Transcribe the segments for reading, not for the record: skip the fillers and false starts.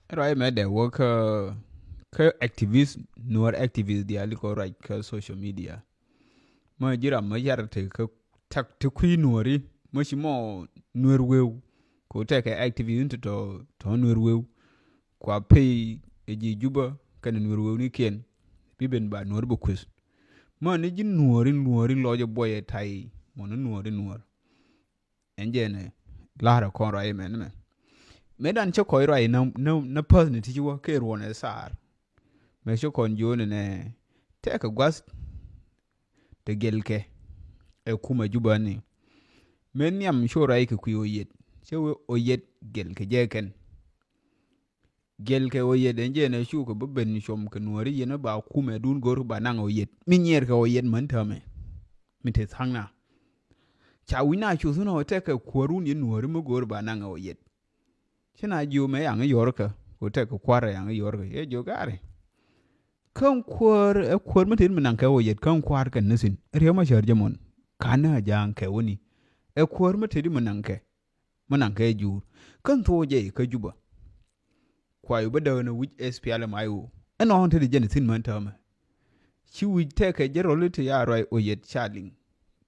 Right, man, the work activist nor activist dia liko right ka social media. Ma jira ma yar te ka tak te kui nori ma shi mo nor wew ko te ka activist to nor wew kwa pay eji juba kan nor wew ni ken biben ba nor bu kus. Ma ni jin nori loje boye tai mo nor. Enjene lara kon right man. Medan che koy rai na person ti wo ke ro ne sar me cho kon jo ne te ka gwas te gelke e kuma juba ni men yam sho rai ke ku yet che wo oyet gelke jeken gelke oyet enje ne shu ko ben shom ke nori yena ba kuma dun gor ba nang oyet min yer ka oyet man tame mi te thangna cha wina shu suno te ka korun yin nori mo gor ba nang oyet china ju me yang yorka ko te ko kwara yang yorka ye jo gare kan kwar mutin minan kai woyet kan kwar kan nasin riya ma shar jamon kana jang kai woni kwar mutin minan kai jur kan to je ka juba kwa yu bada na which SPL mayo ana hon te je nasin man ta ma shi wi te ka je rolite ya roi oyet charling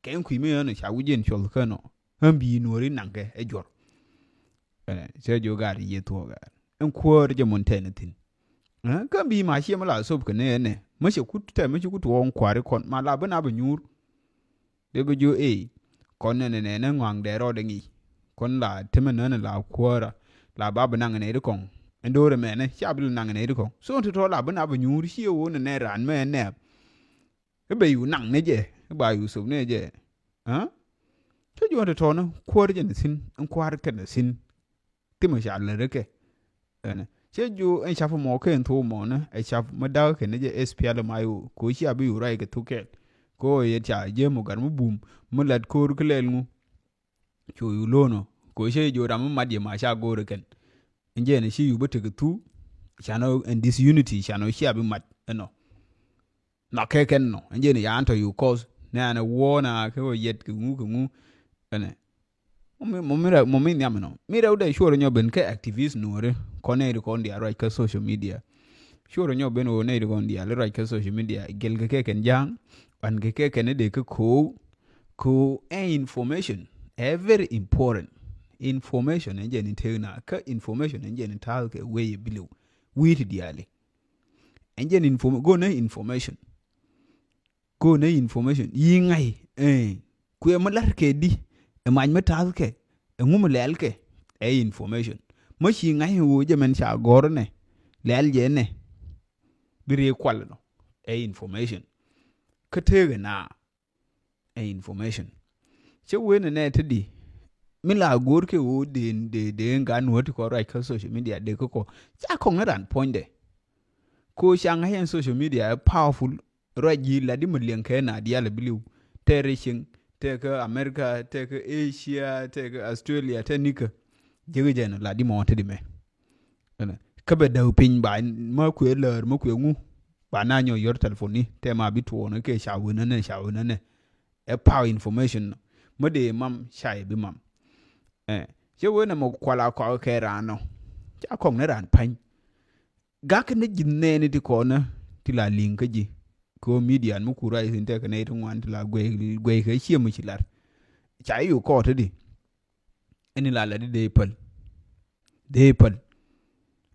kan ku me yana sha wujen shol kano han bi nori nan kai e jor sai jo gari ye to ga en kwar jamon tenatin kan bi ma shi mala sob ka ne mashi kutu mashi kutu won kwari kon ma la bana ba nyur de ba jo kon ne ngwang de ro de ngi kon la tema ne la kwara la ba ba nang ne de kon endore me ne sha bil nang ne de kon so to la bana ba nyur shi wo ne ran me ne e be yu nang ne je ba yu sob ne je to jo to no kwar je ne sin en kwar ka ne sin tema sha le reke che ju en shafu mo ke to mo na e shafu ma da ke ne je SPL mayo ko shi abi ura ke tuke ko ye cha je mo gar mu bum mu lat ko ru klel mu chu yu lono ko she jo ram ma de ma sha go ru ken nje ne shi yu bute ke tu chano and disunity chano shi abi mat no na ke ken no nje ne ya anto yu cause na na wo na ke o yet ke ngu ene mo mi nyam no mi rew de sure nyo ben ke activist nore kone ri kon dia right ka social media sure nyo ben o ne ri kon dia right ka social media gel ke ken jang an ke ken de ke ko information very important information enje ni tena ka information enje ni tal ke we bilu wit diale enje ni go na information yi ngai ku e malar ke di e man metal ke e ngum lel ke e information mo shi ngai wo je men sha gor ne lel je ne bire kwal no e information ka tege na e information che we ne te di mi la gor ke wo de nga no to ko right ka social media de ko cha ko ngaran point de ko shang hen social media powerful right yi la di mo len ke na dia la biliu terishin take America, take Asia, take Australia, take Nika. Jege la di mo te di me. Ka be da pin ba ma ku ler ma ku ngu. Ba na nyo yor telephone ni te ma bi to no ke sha wona ne. E power information. Ma de mam sha bi mam. Je wo na mo kwala ko ke ran no. Ja ko ne ran pan. Ga ke ne jinne ni di ko na ti la link ji. Ko media mu kura isin te ka ne to wan la gwe ka shi mu chilar cha yu ko to di eni la de pal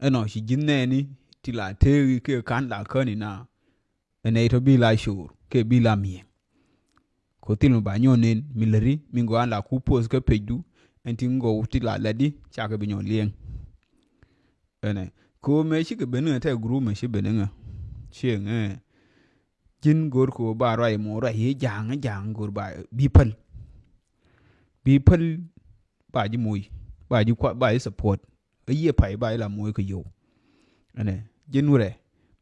eno shi jinne ni ti la te ke kan la ka ni na ene to bi la shur ke bi la mi ko til mu ba nyo nen milari mi ngo an la ku post ka peju enti ngo ti la di cha ka bi nyo lien ene ko me shi ke benu te gru me shi benenga shi jin gor ko ba rai mo rai jang gor ba bipal ba ji moy ba ji kwa ba support ye pai ba la moy ko yo ane jin wure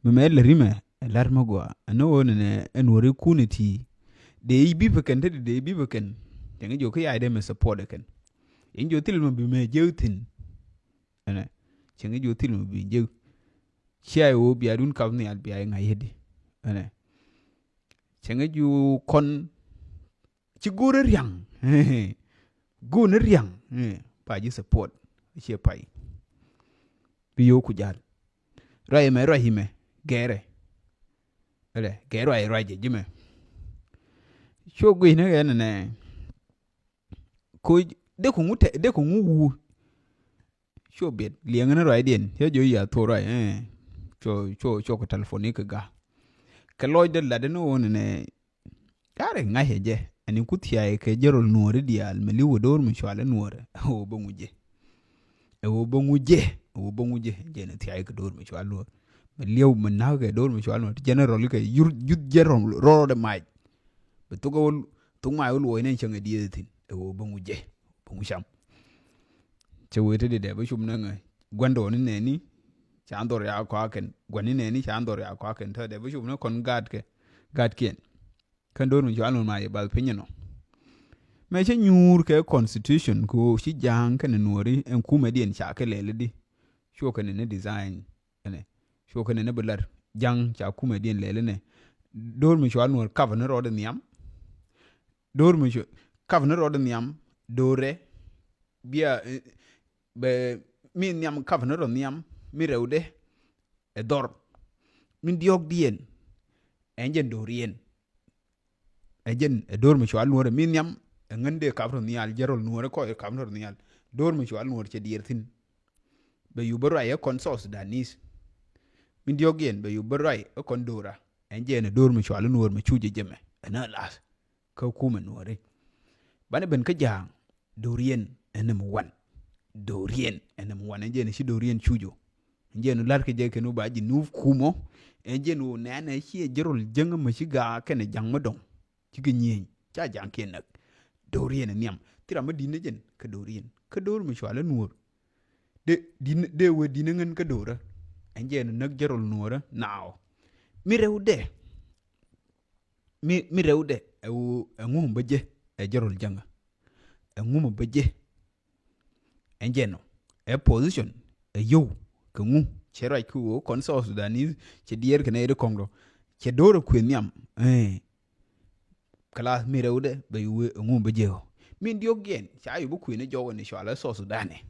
me le rime lar ma go ano ne en wore kuniti de bi bekan de bi bekan de jo ko ya de me support kan in jo til mo bi me jeutin ane chengi jo til mo bi jew chia wo bi adun ka ni al bi ay ngayedi ane chenga ju kon ci gore riang go ne riang pa ji support che pai biyo ku jal rahime gere ele gero ai raje jime sho gwi ne ga ne ko de ko ngu sho bet liang na rai den he jo ya to rai cho ko telefoni ka ga ka loy de la de no ne kare nga heje ani kutia ke jerol nuore dial meli wodor mu shwale nuore o bonguje je ne tia ke dor mu shwale nuore liu mình nào cái đôi mình chọn general cái yut general ro de mai be to go to mai lo ne chang di tin o bongu sham che we te de be shum na ngai gwando ne ni chan dor ya kwa ken gwani ne ni chan dor ya kwa ken ta de be shum na kon gad ken kan dor mình chọn mai bal pinyo me che nyur ke constitution ko shi jang kan nuori en kuma dien cha ke lele di sho kan ne design ne sho kan ne bular jang cha kuma dien lele ne dor mi shwal nuor kavne ro de niam dor mi kavne ro de niam dore bia be mi niam kavne ro niam mi rewde e dor min diok dien enjen dorien ejen e dor mi shwal nuor mi niam ngande kavro nial jerol nuor ko e kavno nial dor mi shwal nuor che dirtin be yubara ya consos danis min diogien be yubarai e kon dora enje ne dor mi shwal nuor mi chuje jeme na las ka kuma nuore bane ben ka jang dorien enem wan dorien enem wan enje ne shi dorien chujo enje no lar ke je ke no ba ji nu kumo enje no nana shi jerol jenga ma shi ga kene jang modong ci ga nyen cha jang ken nak dorien niam tira ma dine jen ka dorien ka dor mi shwal nuor de we dine ngen ka dora enje no nak jerol nuora now mi rewde e ngum beje e jerol janga e ngum beje enje no e position e yo ka ngu chera ku konso Sudanese che dier kene de Congo che doro kweniam kala mi rewde be ngum beje min diogen cha yu bu kwene jogo ni shwala so Sudane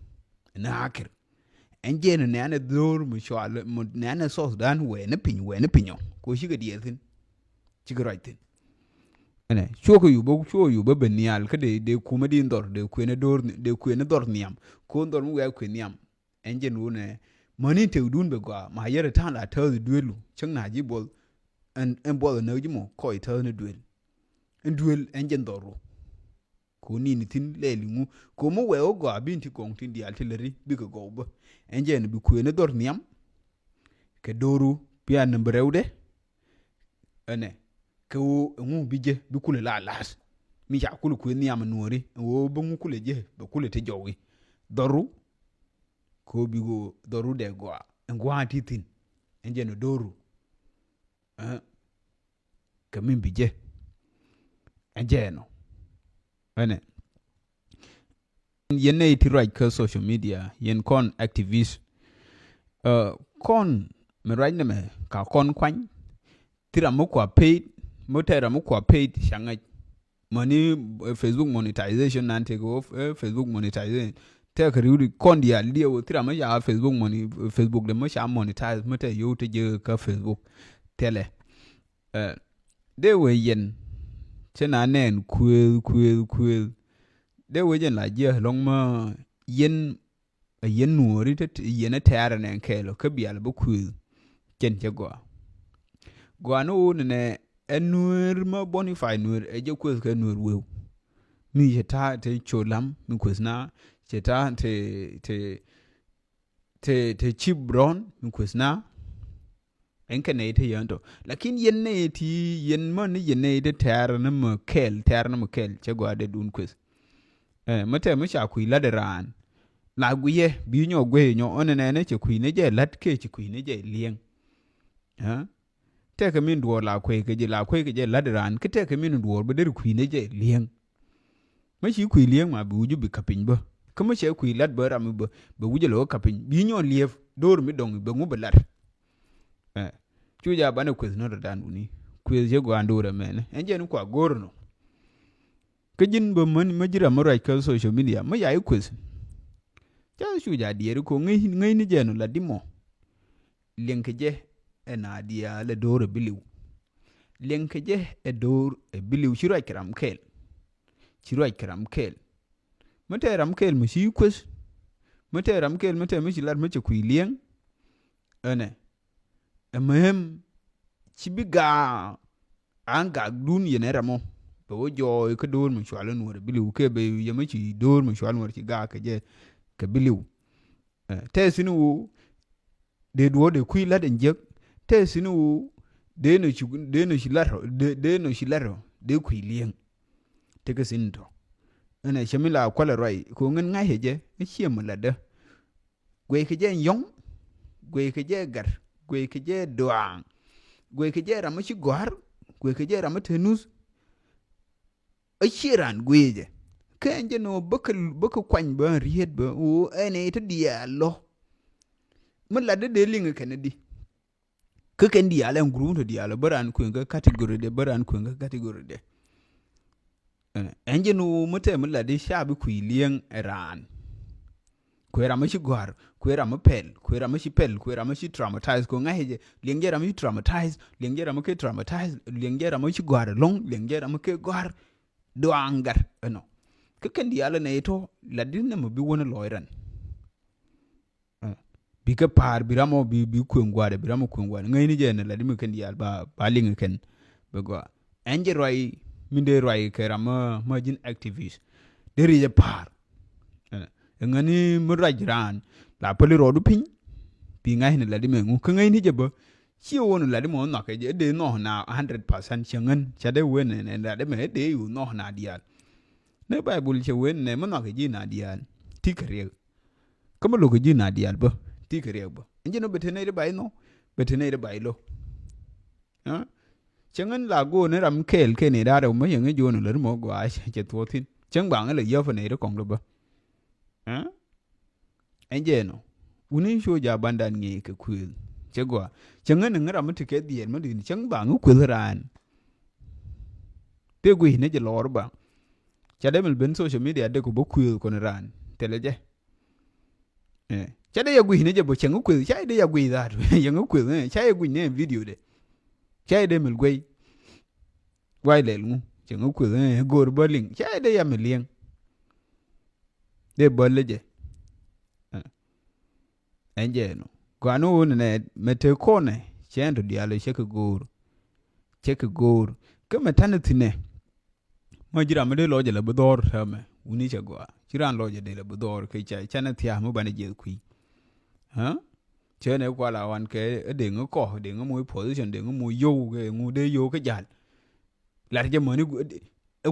na hakir enje no ne dor mu shwala mu ne so Sudan we ne pinyo ko shi ga dietin ci ga right ene choko yubo benial ka de kuma din dor de kwene dor niam ko dor mu ga kweniam enje no ne mani te udun be gwa ma yere tan la taw duelu chang na ji bol en bol na ji mo ko ita ne duel enje doro ko ni tin lelingu ko mo we o gwa binti kong tin di artillery bi ko go ba enje ne bi kwene dor niam ke doru pian ne brewde ene ko ngu bije bi kule la las mi ja kulu ku niam nuori wo bongu kule je be kule te jowi doru ko bi go doru de go ngwa titin enje no doru ka min bije enje no ene yene ti right ka social media yen kon activist kon me right ne me ka kon kwan tira mo kwa paid motera mo kwa paid shanga money Facebook monetization nante go Facebook monetization take riuri kondia liwo tira mo ya Facebook money Facebook de mo sha monetize mo te yo te je ka Facebook tele de we yen chena nen kwel de we yen la je long ma yen nuori te yen tare nen kelo ka bial bu kwel ken je go no ne enur ma bonify nur eje kwes ka nur we mi jeta te cholam mi kwesna jeta te chibron mi kwesna enka ne te yanto lakin yenne ti yen man yenne de ter na ma kel che go ade dun kwes mate ma sha kuila de ran la guye bi nyo gwe nyo onene ne che kuine je lat ke che kuine je lieng teke min duor la kwe ke je ladran ke teke min duor be der kwine je lieng ma shi kwi lieng ma bu ju bi kapin ba kuma she kwi lad ba ram ba wuje lo kapin bi nyo lief dor mi dong be ngu belar chuja bana kwes no dan uni kwes je go andore men enje nu kwa gorno ke jin ba man majira mo right ka social media ma yayi kwes cha shu ja dier ko ngai ni jeno la dimo lenke je ena dia le dore biliw lenke je e dor e biliw shiro kiram kel mate ram kel mu shi kwes mate ram kel mate mu shi lar mu ku lieng ene emehem chibiga anga dun yene ramo bo jo ke dor mu shwalo nuor biliw ke be yema chi dor mu shwalo nuor chi ga ke je ke biliw te sinu de duo de kui la den jek te sinu de no shi laro de kui lieng te ke sin to ene shamila kwala roi ko ngen ngai heje e chiem la de gwe ke je yong gwe ke je gar gwe ke je doang gwe ke je ramachi gwar gwe ke je ramatenus a chiran gwe je kenje no bakal kwany ba riet ba o ene te dia lo mala de linga kenedi ke ken dia la ngru to dia lo baran ku nga category de enje no mate mala de shabi ku lieng ran ku era machi gwar ku era mapel ku era machi pel ku era machi traumatize ko ngaheje liengera machi traumatize liengera make traumatize liengera machi gwar long liengera make gwar doangar no ke ken dia la ne to la dinna mo bi wona loiran bi ka par biramo bi kwengwade biramo kwengwade ngai ni jene la dimi ken dia ba linga ken be go enje roi minde roi ke rama margin activist deri je par ngani mo rajran la poli rodu pin bi ngai ni la dimi ngu ke ngai ni je ba chi wonu la dimi no ke je de no na 100% chengen chade wene ne la dimi de yu no na dia ne bible che wene mo no ke ji na dia tikere kama lo ke ji na dia ba tikere ba inje no betene de bai no betene de bai lo ha chengen la go ne ram kel ke ne da ro mo yeng jo no le mo go a che to tin cheng bang le yo fa ne de kong lo ba ha inje no uni sho ja bandan nge ke ku che go chengen ne ram ti ke dien mo din cheng bang ku ran te gu ne je lor ba cha de mel ben social media de ko bo ku ko ne ran teleje cha de ya gu ne je bo cheng ku cha de ya gu da yang ku ne cha ya gu ne video de cha de mel gui wai le lu cheng ku ne gor bo ling cha de ya mel lieng de bo le je enje no kwa no ne mete ko ne chendo dia le che ke gor ke maternity ne ma jira me de lo je le bodor ta me uni che go jiran lo je de le bodor ke cha na tia mo ba ne je kui ha che ne kwa la wan ke de ngo ko de ngo mo position de ngo mo yo ke ngo de yo ke jal la je mo ni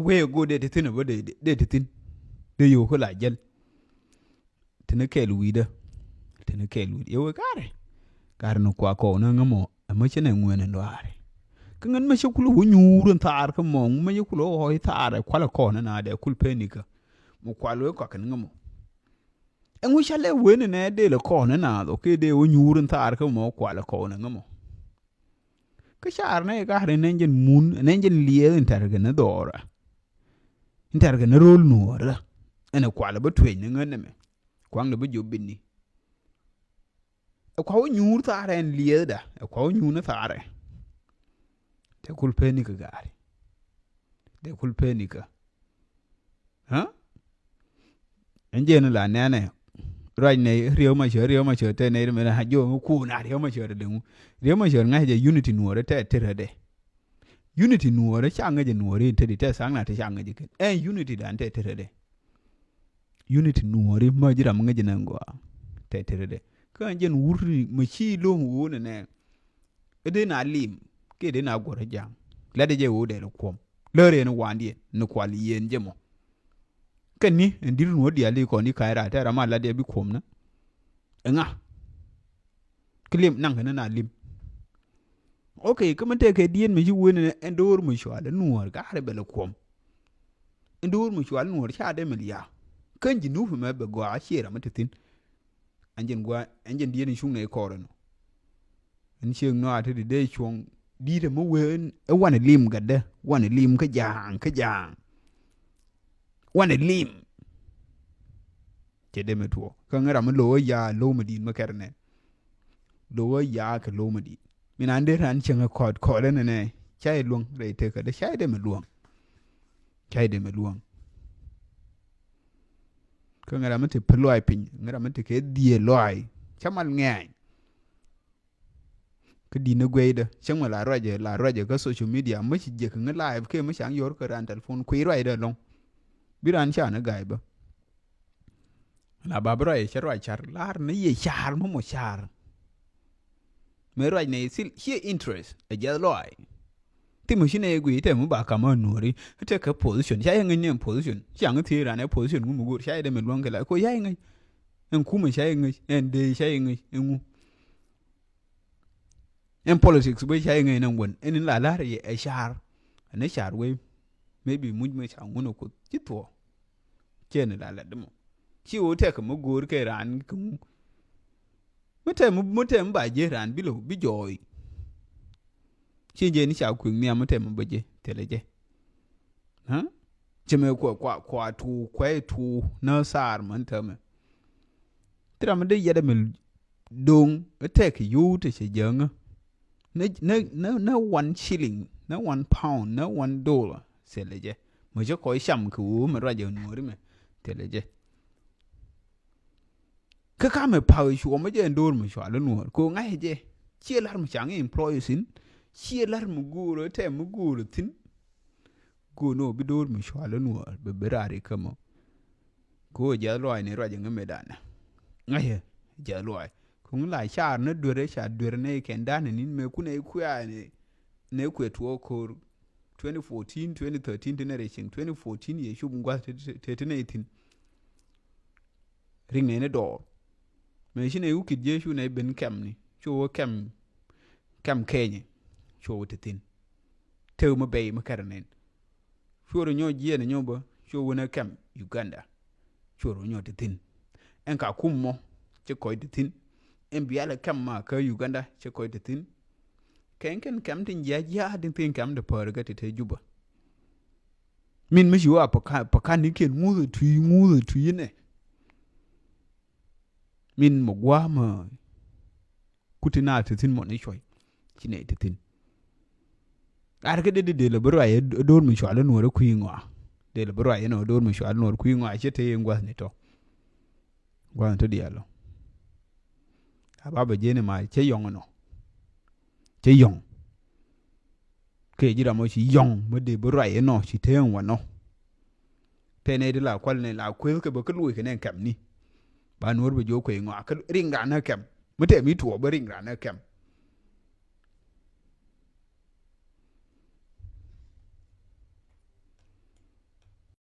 we go de tin bo de tin de yo ko la jel tin ke lu de tin ke lu yo kare no kwa ko na ngo ma che ne ngwe ne ndo are kangan ma shukulu nyurun tar ka mo ma yukulu ho tar kwala ko na de kul penika mo kwalo ko kan ngamo en wi shale wen ne de le ko na do ke de o nyurun tar ka mo kwala ko na ngamo ka shar ne ga hare nenjen mun nenjen liye intar ga na dora intar ga na rol nuora ene kwala ba twen ngane me kwang le ba jobini e kwa o nyur tar en liye da e kwa o nyuna tar de kul penika gari de kul penika ha enje no la nane roi ne riyo ma che te ne me ha jo ku na riyo ma che de ngu riyo ma che nga je unity nuore te de unity nuore cha nga je nuore te te sang na te cha nga je ken unity dan te de unity nuore ma jira ma nga je nango te de ka nje wurri ma chi lo hu ne ede na lim ke de na gore jang la de je wo de ko le re no wandi no kwali yen je mo ken ni ndir no dia le ko ni kaira ta rama la de bi kom na nga klim nang na lim okay kuma te ke dien me ji woni endor mu shwala nuor ga har bele kom endor mu shwala nuor cha de miliya kan ji nufu me be go a shera matatin anjen dien shung ne ko no en sheng no ate de chong đi thì mới quên ở quan này lim gần đó quan này lim cái giàng quan này lim che de me tuo ka ngara mo lo ya lo mo din ma kerne lo ya ka lo mo di min ande ran chenga ko le ne chai luong re te ka de chai de me luong ka ngara mo te peloi pin ngara mo te ke die loi chamal ngai cái đi nó quay đó chẳng mà là rồi cái social media mới chỉ việc cái live cái mới sáng vô cái ran telephone quay rồi đó luôn biết anh chả nó gài bơ là bà rồi chả rồi chả là nó gì chả mà một chả mấy rồi này chỉ interest ở giờ rồi thì mình xin này quỷ thì mình bảo cảm ơn người đi thế cái position sai ngay nem position chẳng cái gì là này position của mình sai để mình luôn cái lại có sai ngay em cũng mình sai ngay em đi sai ngay em em politics bây giờ ngay năng quên em là gì ở shar anh ấy shar way maybe muốn mới chẳng muốn có chít thua trên là đúng không chỉ có thể cái một gối cái ran cũng mất thêm bài dễ ran bị lù bị dội chỉ giờ ní chào quyền niệm mất thêm bài dễ thế là dễ hả chỉ mấy qua thu quay thu nó sar mất thêm thế là mình đi giờ mình đông ở thế cái yêu thì sẽ dần no one shilling, no one pound, no one dollar. Sẽ là gì? Mà cho coi xăm của mà ra giờ nữa đấy mà. Thế là gì? Cái mà bao nhiêu mà giờ đôi mà xóa lên nữa. Cô ngay gì? Chia lát mà chẳng employee xin. Chia lát mà gu rồi thêm mà gu rồi tin. Gu nó bị đôi mà xóa lên nữa. Bị ra đi cơ mà. Cô giờ loại này ra giờ ngay đàn. Ngay giờ loại. Cũng lại chả nó đưa này cái đàn này nên mấy cái này khuya này nếu khuya thua cô 2014 2013 generation 2014 ye shubun qua 2018 ring này nó đỏ mấy cái này u kid je shu này bên cam này show cam Kenya show te tin theo mà bay mà cái này show rồi nhau je này nhau bơ show nó cam Uganda show rồi nhau te tin anh cả kum mo chứ coi te tin em bia là cam mà cơ Uganda chứ coi te tin cái cam tin ya định tin cam de per cái te juba min mới chịu pakan ní kiện ngu rồi thui này min một quá mà kutina te tin một này choi chỉ này te tin ar cái de là bro ai đồn mình chọn nó rồi khui ngwa de là bro ai nó đồn mình chọn nó khui ngwa chứ te ngwa này to ngwa to dia lo ba je ne mà chế yong nó chế yong cái gì đó mà chỉ yong mới để bro ai nó chỉ thế ngwa nó thế này là quan này là quên cái bữa cái lùi cái này cầm ni ba nuôi bây giờ quên ngwa cái ring ra nó cầm mới để mi thua bữa ring ra nó cầm